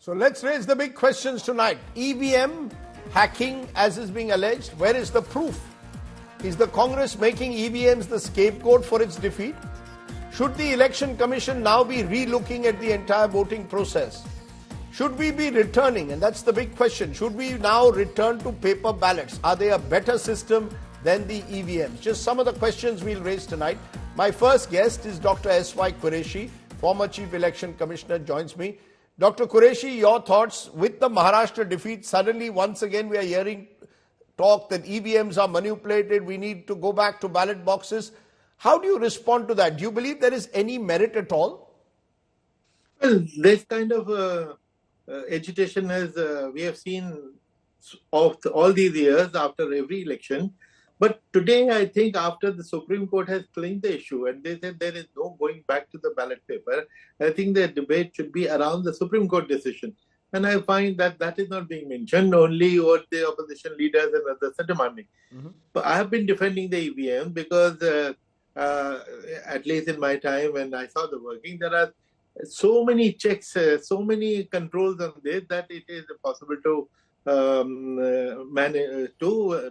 So let's raise the big questions tonight. EVM hacking as is being alleged. Where is the proof? Is the Congress making EVMs the scapegoat for its defeat? Should the Election Commission now be re-looking at the entire voting process? Should we be returning, and that's the big question, should we now return to paper ballots? Are they a better system than the EVMs? Just some of the questions we'll raise tonight. My first guest is Dr. S.Y. Quraishi, former Chief Election Commissioner, joins me. Dr. Quraishi, your thoughts with the Maharashtra defeat? Suddenly, once again, we are hearing talk that EVMs are manipulated. We need to go back to ballot boxes. How do you respond to that? Do you believe there is any merit at all? Well, this kind of agitation as we have seen of all these years after every election. But today, I think after the Supreme Court has claimed the issue and they said there is no going back to the ballot paper, I think the debate should be around the Supreme Court decision. And I find that that is not being mentioned, only what the opposition leaders and others are demanding. But I have been defending the EVM because at least in my time when I saw the working, there are so many checks, so many controls on this that it is impossible to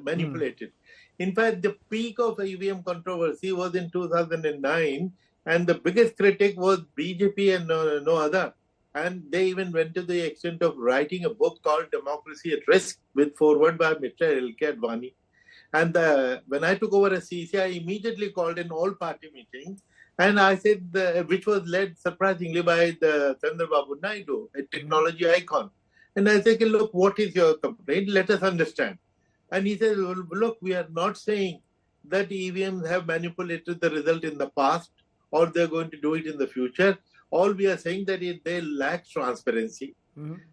manipulate it. In fact, the peak of EVM controversy was in 2009, and the biggest critic was BJP and no other. And they even went to the extent of writing a book called Democracy at Risk with foreword by Mr. L.K. Advani. And when I took over as CEC, I immediately called an all-party meeting. And I said, which was led surprisingly by the Chandrababu Naidu, a technology icon. And I said, look, what is your complaint? Let us understand. And he said, well, look, we are not saying that EVMs have manipulated the result in the past or they're going to do it in the future. All we are saying that they lack transparency,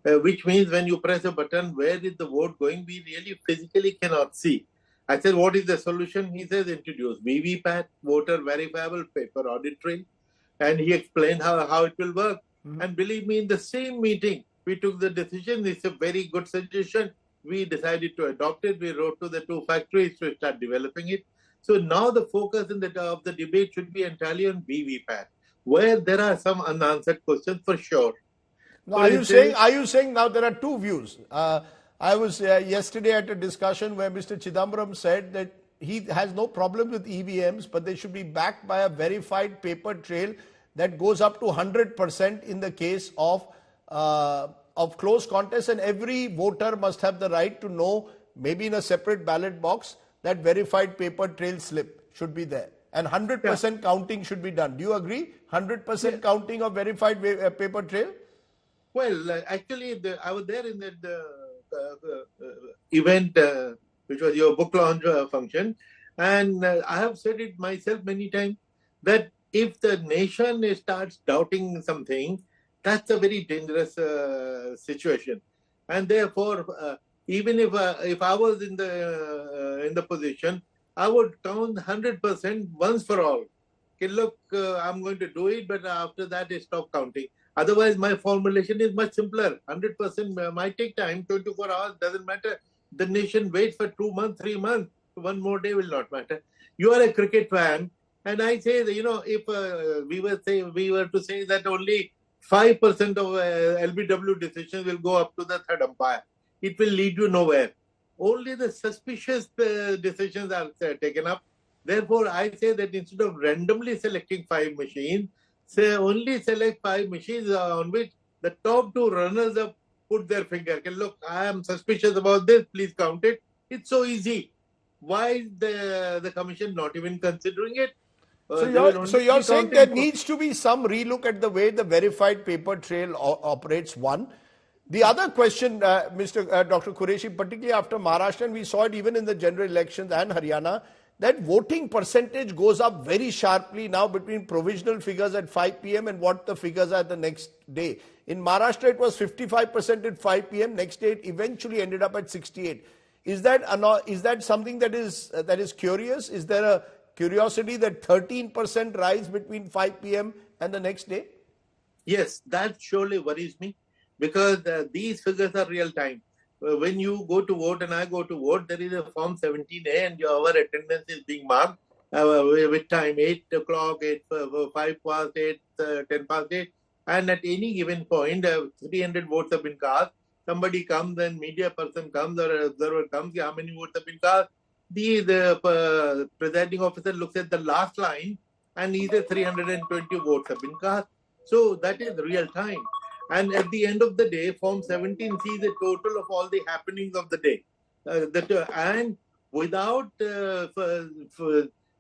which means when you press a button, where is the vote going? We really physically cannot see. I said, what is the solution? He says, introduce VVPAT, voter verifiable paper audit trail. And he explained how it will work. And believe me, in the same meeting, we took the decision. It's a very good suggestion. We decided to adopt it. We wrote to the two factories to start developing it. So now the focus of the debate should be entirely on VVPAT, where there are some unanswered questions for sure. Now, are you saying now there are two views? I was yesterday at a discussion where Mr. Chidambaram said that he has no problem with EVMs, but they should be backed by a verified paper trail that goes up to 100% in the case of close contests, and every voter must have the right to know, maybe in a separate ballot box, that verified paper trail slip should be there. And 100% counting should be done. Do you agree? 100% counting of verified paper trail? Well, actually, I was there in the event, which was your book launch function. And I have said it myself many times that if the nation starts doubting something, that's a very dangerous situation. And therefore, even if I was in the position, I would count 100% once for all. Okay, look, I'm going to do it, but after that, I stop counting. Otherwise, my formulation is much simpler. 100% might take time, 24 hours, doesn't matter. The nation waits for 2 months, 3 months. One more day will not matter. You are a cricket fan, and I say that, if we were to say that only 5% of LBW decisions will go up to the third umpire, it will lead you nowhere. Only the suspicious decisions are taken up. Therefore, I say that instead of randomly selecting 5 machines, only select 5 machines on which the top 2 runners-up put their finger. Okay, look, I am suspicious about this. Please count it. It's so easy. Why is the commission not even considering it? So you're saying there needs to be some relook at the way the verified paper trail operates, one. The other question, Dr. Quraishi, particularly after Maharashtra, and we saw it even in the general elections and Haryana, that voting percentage goes up very sharply now between provisional figures at 5 p.m. and what the figures are the next day. In Maharashtra, it was 55% at 5 p.m. Next day, it eventually ended up at 68. Is that something that is curious? Is there a curiosity that 13% rise between 5 p.m. and the next day? Yes, that surely worries me because these figures are real time. When you go to vote and I go to vote, there is a Form 17A and our attendance is being marked with time, 8 o'clock, 5 past 8, 10 past 8. and at any given point, 300 votes have been cast. Somebody comes, and media person comes, or an observer comes, how many votes have been cast? The presiding officer looks at the last line, and he says 320 votes have been cast. So that is real time. And at the end of the day, Form 17 sees the total of all the happenings of the day. And without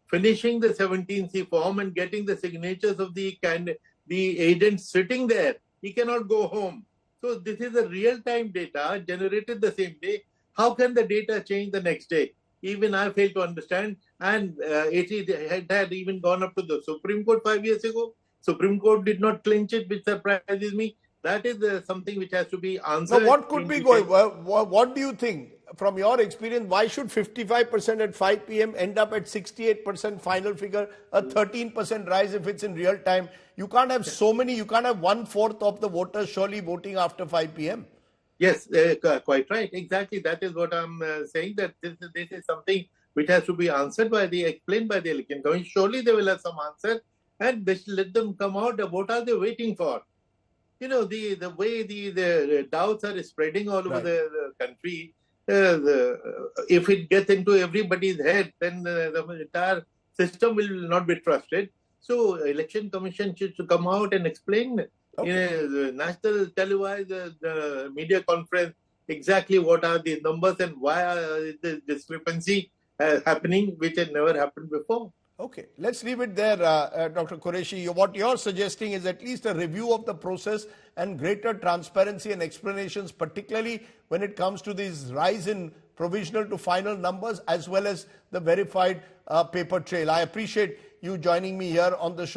finishing the 17C form and getting the signatures of the agents sitting there, he cannot go home. So this is a real-time data generated the same day. How can the data change the next day? Even I fail to understand. And it had even gone up to the Supreme Court 5 years ago. Supreme Court did not clinch it, which surprises me. That is something which has to be answered. Now, what could be going? What do you think? From your experience, why should 55% at 5 p.m. end up at 68% final figure, a 13% rise if it's in real time? You can't have so many, you can't have 1/4 of the voters surely voting after 5 p.m. Yes, quite right. Exactly. That is what I'm saying, that this is something which has to be explained by the Election Commission. Surely they will have some answer, and they should let them come out. What are they waiting for? You know, the way the doubts are spreading all over the country, if it gets into everybody's head, then the entire system will not be trusted. So Election Commission should come out and explain in a national televised media conference exactly what are the numbers and why are the discrepancy happening, which had never happened before. Okay, let's leave it there, Dr. Quraishi. What you're suggesting is at least a review of the process and greater transparency and explanations, particularly when it comes to this rise in provisional to final numbers as well as the verified paper trail. I appreciate you joining me here on the show.